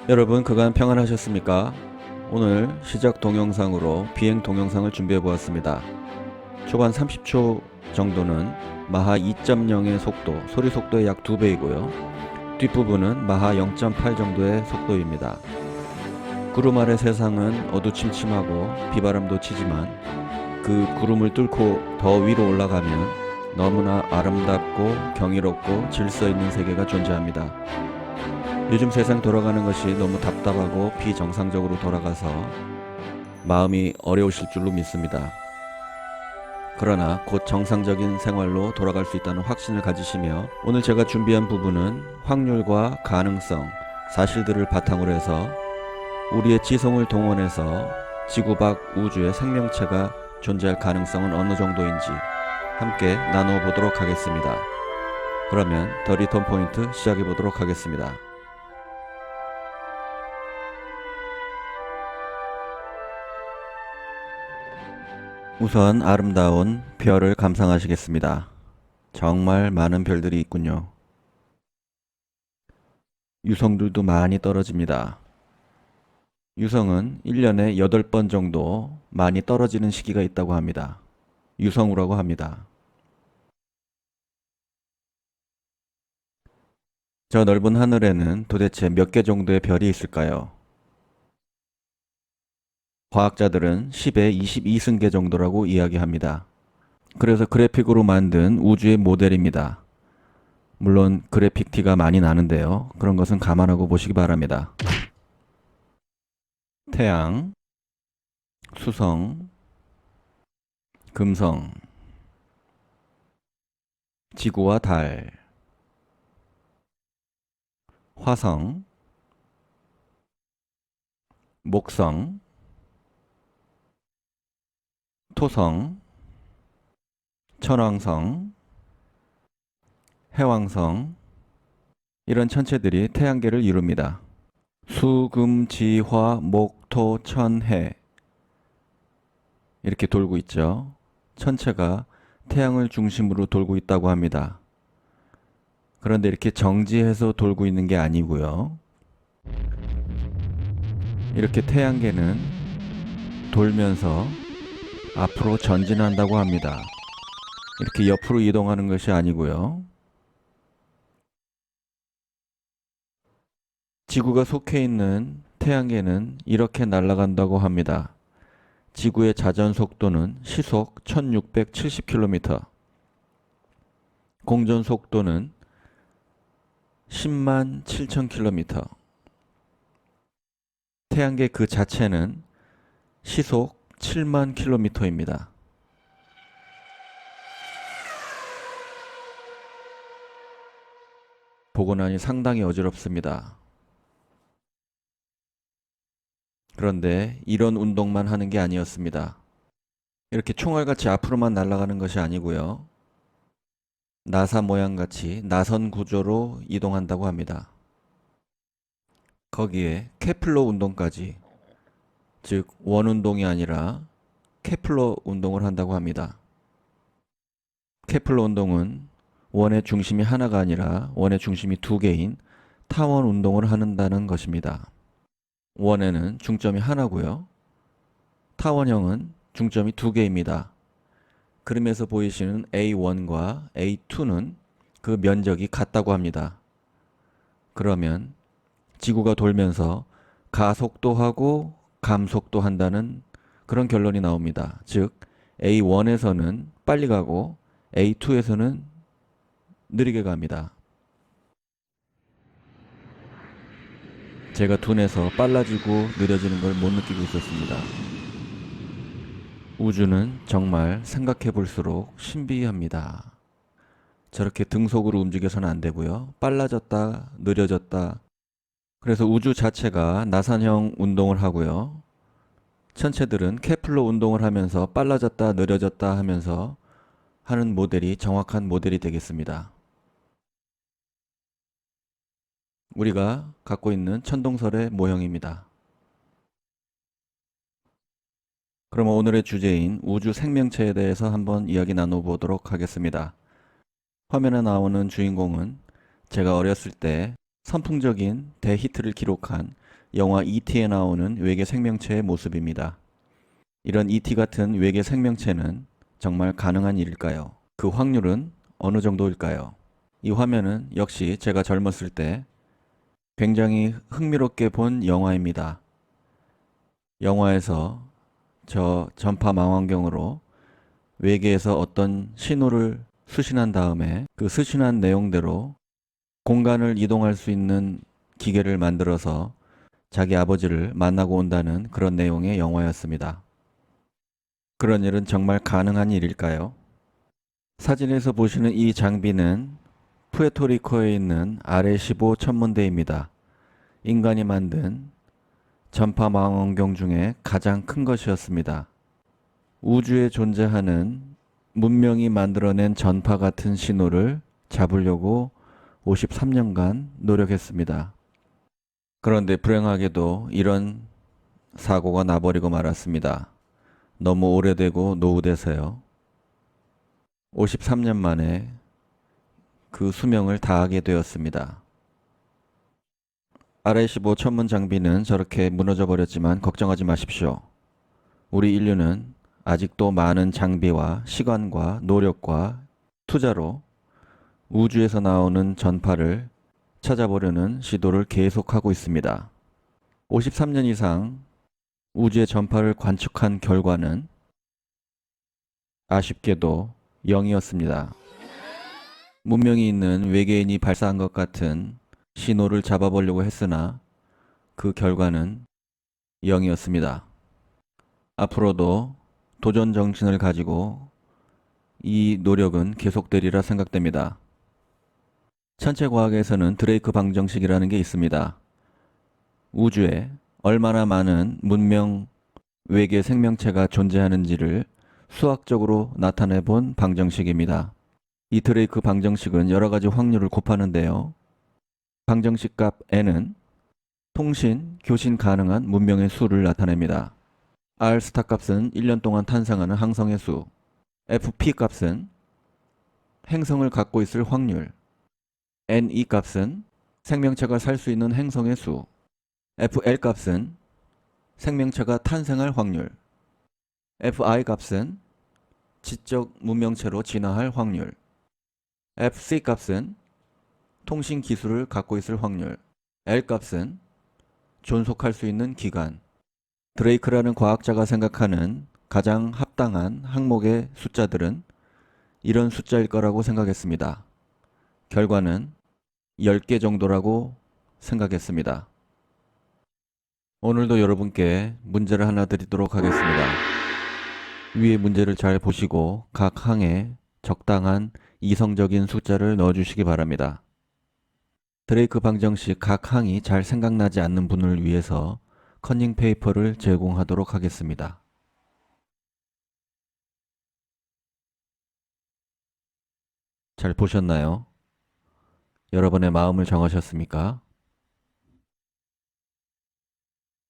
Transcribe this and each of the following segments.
여러분 그간 평안하셨습니까? 오늘 시작 동영상으로 비행 동영상을 준비해 보았습니다. 초반 30초 정도는 마하 2.0의 속도, 소리 속도의 약 2배이고요. 뒷부분은 마하 0.8 정도의 속도입니다. 구름 아래 세상은 어두침침하고 비바람도 치지만 그 구름을 뚫고 더 위로 올라가면 너무나 아름답고 경이롭고 질서 있는 세계가 존재합니다. 요즘 세상 돌아가는 것이 너무 답답하고 비정상적으로 돌아가서 마음이 어려우실 줄로 믿습니다. 그러나 곧 정상적인 생활로 돌아갈 수 있다는 확신을 가지시며 오늘 제가 준비한 부분은 확률과 가능성, 사실들을 바탕으로 해서 우리의 지성을 동원해서 지구 밖 우주의 생명체가 존재할 가능성은 어느 정도인지 함께 나누어 보도록 하겠습니다. 그러면 더 리턴 포인트 시작해 보도록 하겠습니다. 우선 아름다운 별을 감상하시겠습니다. 정말 많은 별들이 있군요. 유성들도 많이 떨어집니다. 유성은 1년에 8번 정도 많이 떨어지는 시기가 있다고 합니다. 유성우라고 합니다. 저 넓은 하늘에는 도대체 몇 개 정도의 별이 있을까요? 과학자들은 10의 22승계 정도라고 이야기합니다. 그래서 그래픽으로 만든 우주의 모델입니다. 물론 그래픽 티가 많이 나는데요. 그런 것은 감안하고 보시기 바랍니다. 태양, 수성, 금성, 지구와 달, 화성, 목성, 토성, 천왕성, 해왕성, 이런 천체들이 태양계를 이룹니다. 수, 금, 지, 화, 목, 토, 천, 해 이렇게 돌고 있죠. 천체가 태양을 중심으로 돌고 있다고 합니다. 그런데 이렇게 정지해서 돌고 있는 게 아니고요. 이렇게 태양계는 돌면서 앞으로 전진한다고 합니다. 이렇게 옆으로 이동하는 것이 아니고요. 지구가 속해 있는 태양계는 이렇게 날아간다고 합니다. 지구의 자전 속도는 시속 1670km, 공전 속도는 10만 7000km, 태양계 그 자체는 시속 7만 km입니다. 보고 나니 상당히 어지럽습니다. 그런데 이런 운동만 하는 게 아니었습니다. 이렇게 총알같이 앞으로만 날아가는 것이 아니고요. 나사 모양같이 나선 구조로 이동한다고 합니다. 거기에 케플러 운동까지, 즉 원운동이 아니라 케플러 운동을 한다고 합니다. 케플러 운동은 원의 중심이 하나가 아니라 원의 중심이 두 개인 타원 운동을 한다는 것입니다. 원에는 중점이 하나고요. 타원형은 중점이 두 개입니다. 그림에서 보이시는 A1과 A2는 그 면적이 같다고 합니다. 그러면 지구가 돌면서 가속도 하고 감속도 한다는 그런 결론이 나옵니다. 즉 A1에서는 빨리 가고 A2에서는 느리게 갑니다. 제가 둔해서 빨라지고 느려지는 걸 못 느끼고 있었습니다. 우주는 정말 생각해 볼수록 신비합니다. 저렇게 등속으로 움직여서는 안 되고요. 빨라졌다, 느려졌다. 그래서 우주 자체가 나선형 운동을 하고요. 천체들은 케플러 운동을 하면서 빨라졌다, 느려졌다 하면서 하는 모델이 정확한 모델이 되겠습니다. 우리가 갖고 있는 천동설의 모형입니다. 그럼 오늘의 주제인 우주 생명체에 대해서 한번 이야기 나눠보도록 하겠습니다. 화면에 나오는 주인공은 제가 어렸을 때 선풍적인 대히트를 기록한 영화 E.T에 나오는 외계 생명체의 모습입니다. 이런 E.T 같은 외계 생명체는 정말 가능한 일일까요? 그 확률은 어느 정도일까요? 이 화면은 역시 제가 젊었을 때 굉장히 흥미롭게 본 영화입니다. 영화에서 저 전파 망원경으로 외계에서 어떤 신호를 수신한 다음에 그 수신한 내용대로 공간을 이동할 수 있는 기계를 만들어서 자기 아버지를 만나고 온다는 그런 내용의 영화였습니다. 그런 일은 정말 가능한 일일까요? 사진에서 보시는 이 장비는 푸에토리코에 있는 아레시보 천문대입니다. 인간이 만든 전파 망원경 중에 가장 큰 것이었습니다. 우주에 존재하는 문명이 만들어낸 전파 같은 신호를 잡으려고 53년간 노력했습니다. 그런데 불행하게도 이런 사고가 나버리고 말았습니다. 너무 오래되고 노후돼서요. 53년 만에 그 수명을 다하게 되었습니다. RA-15 천문 장비는 저렇게 무너져 버렸지만 걱정하지 마십시오. 우리 인류는 아직도 많은 장비와 시간과 노력과 투자로 우주에서 나오는 전파를 찾아보려는 시도를 계속하고 있습니다. 53년 이상 우주의 전파를 관측한 결과는 아쉽게도 0이었습니다. 문명이 있는 외계인이 발사한 것 같은 신호를 잡아보려고 했으나 그 결과는 0이었습니다. 앞으로도 도전 정신을 가지고 이 노력은 계속되리라 생각됩니다. 천체과학에서는 드레이크 방정식이라는 게 있습니다. 우주에 얼마나 많은 문명 외계 생명체가 존재하는지를 수학적으로 나타내 본 방정식입니다. 이 드레이크 방정식은 여러 가지 확률을 곱하는데요. 방정식 값 n은 통신, 교신 가능한 문명의 수를 나타냅니다. R 스타 값은 1년 동안 탄생하는 항성의 수, FP 값은 행성을 갖고 있을 확률, NE 값은 생명체가 살 수 있는 행성의 수, FL 값은 생명체가 탄생할 확률, FI 값은 지적 문명체로 진화할 확률, FC 값은 통신 기술을 갖고 있을 확률, L 값은 존속할 수 있는 기간. 드레이크라는 과학자가 생각하는 가장 합당한 항목의 숫자들은 이런 숫자일 거라고 생각했습니다. 결과는 10개 정도라고 생각했습니다. 오늘도 여러분께 문제를 하나 드리도록 하겠습니다. 위의 문제를 잘 보시고 각 항에 적당한 이성적인 숫자를 넣어주시기 바랍니다. 드레이크 방정식 각 항이 잘 생각나지 않는 분을 위해서 커닝 페이퍼를 제공하도록 하겠습니다. 잘 보셨나요? 여러분의 마음을 정하셨습니까?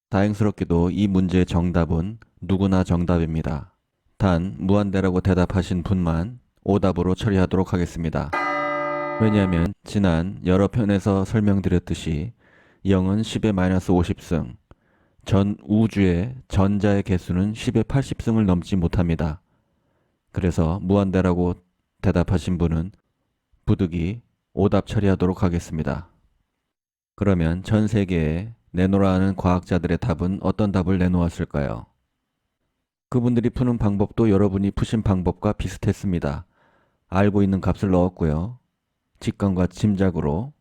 다행스럽게도 이 문제의 정답은 누구나 정답입니다. 단 무한대라고 대답하신 분만 오답으로 처리하도록 하겠습니다. 왜냐하면 지난 여러 편에서 설명드렸듯이 0은 10의 마이너스 50승, 전 우주의 전자의 개수는 10의 80승을 넘지 못합니다. 그래서 무한대라고 대답하신 분은 부득이 오답 처리하도록 하겠습니다. 그러면 전 세계에 내놓으라 하는 과학자들의 답은 어떤 답을 내놓았을까요? 그분들이 푸는 방법도 여러분이 푸신 방법과 비슷했습니다. 알고 있는 값을 넣었고요. 직감과 짐작으로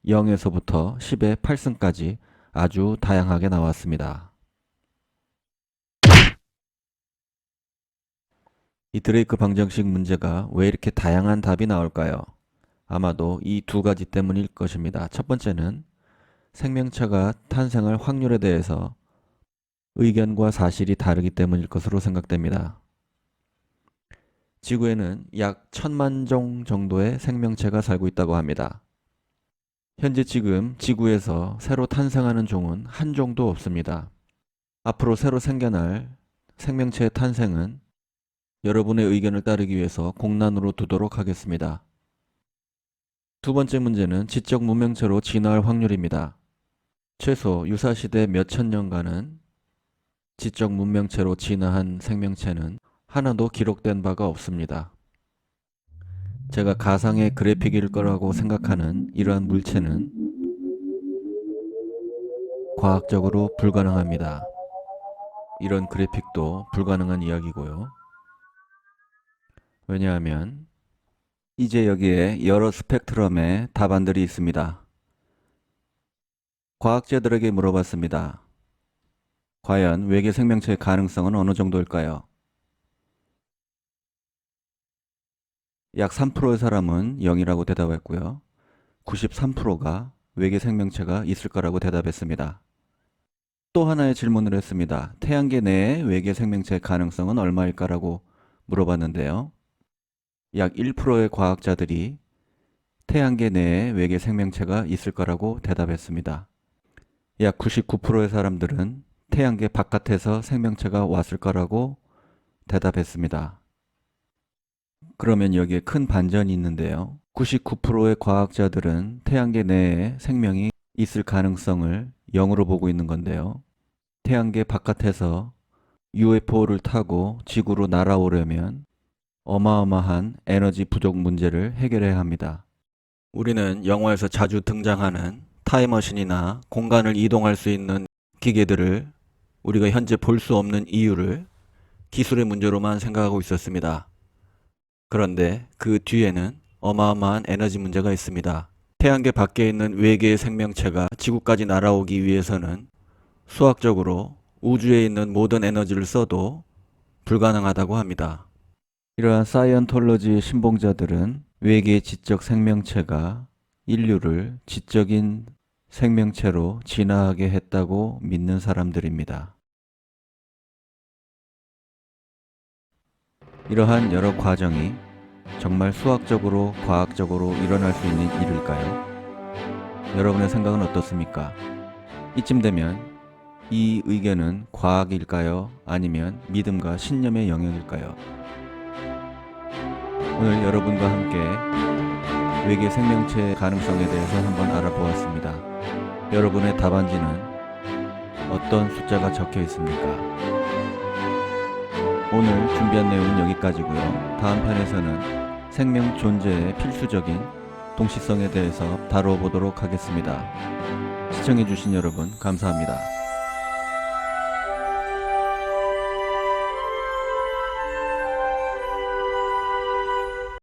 0에서부터 10의 8승까지 아주 다양하게 나왔습니다. 이 드레이크 방정식 문제가 왜 이렇게 다양한 답이 나올까요? 아마도 이 두 가지 때문일 것입니다. 첫 번째는 생명체가 탄생할 확률에 대해서 의견과 사실이 다르기 때문일 것으로 생각됩니다. 지구에는 약 1000만 종 정도의 생명체가 살고 있다고 합니다. 현재 지금 지구에서 새로 탄생하는 종은 한 종도 없습니다. 앞으로 새로 생겨날 생명체의 탄생은 여러분의 의견을 따르기 위해서 공란으로 두도록 하겠습니다. 두 번째 문제는 지적 문명체로 진화할 확률입니다. 최소 유사시대 몇천 년간은 지적 문명체로 진화한 생명체는 하나도 기록된 바가 없습니다. 제가 가상의 그래픽일 거라고 생각하는 이러한 물체는 과학적으로 불가능합니다. 이런 그래픽도 불가능한 이야기고요. 왜냐하면 이제 여기에 여러 스펙트럼의 답안들이 있습니다. 과학자들에게 물어봤습니다. 과연 외계 생명체의 가능성은 어느 정도일까요? 약 3%의 사람은 0이라고 대답했고요. 93%가 외계 생명체가 있을 거라고 대답했습니다. 또 하나의 질문을 했습니다. 태양계 내에 외계 생명체의 가능성은 얼마일까라고 물어봤는데요. 약 1%의 과학자들이 태양계 내에 외계 생명체가 있을 거라고 대답했습니다. 약 99%의 사람들은 태양계 바깥에서 생명체가 왔을 거라고 대답했습니다. 그러면 여기에 큰 반전이 있는데요. 99%의 과학자들은 태양계 내에 생명이 있을 가능성을 0으로 보고 있는 건데요. 태양계 바깥에서 UFO를 타고 지구로 날아오려면 어마어마한 에너지 부족 문제를 해결해야 합니다. 우리는 영화에서 자주 등장하는 타임머신이나 공간을 이동할 수 있는 기계들을 우리가 현재 볼 수 없는 이유를 기술의 문제로만 생각하고 있었습니다. 그런데 그 뒤에는 어마어마한 에너지 문제가 있습니다. 태양계 밖에 있는 외계의 생명체가 지구까지 날아오기 위해서는 수학적으로 우주에 있는 모든 에너지를 써도 불가능하다고 합니다. 이러한 사이언톨로지의 신봉자들은 외계의 지적 생명체가 인류를 지적인 생명체로 진화하게 했다고 믿는 사람들입니다. 이러한 여러 과정이 정말 수학적으로, 과학적으로 일어날 수 있는 일일까요? 여러분의 생각은 어떻습니까? 이쯤 되면 이 의견은 과학일까요? 아니면 믿음과 신념의 영역일까요? 오늘 여러분과 함께 외계 생명체 가능성에 대해서 한번 알아보았습니다. 여러분의 답안지는 어떤 숫자가 적혀 있습니까? 오늘 준비한 내용은 여기까지고요. 다음 편에서는 생명 존재의 필수적인 동시성에 대해서 다뤄보도록 하겠습니다. 시청해주신 여러분 감사합니다.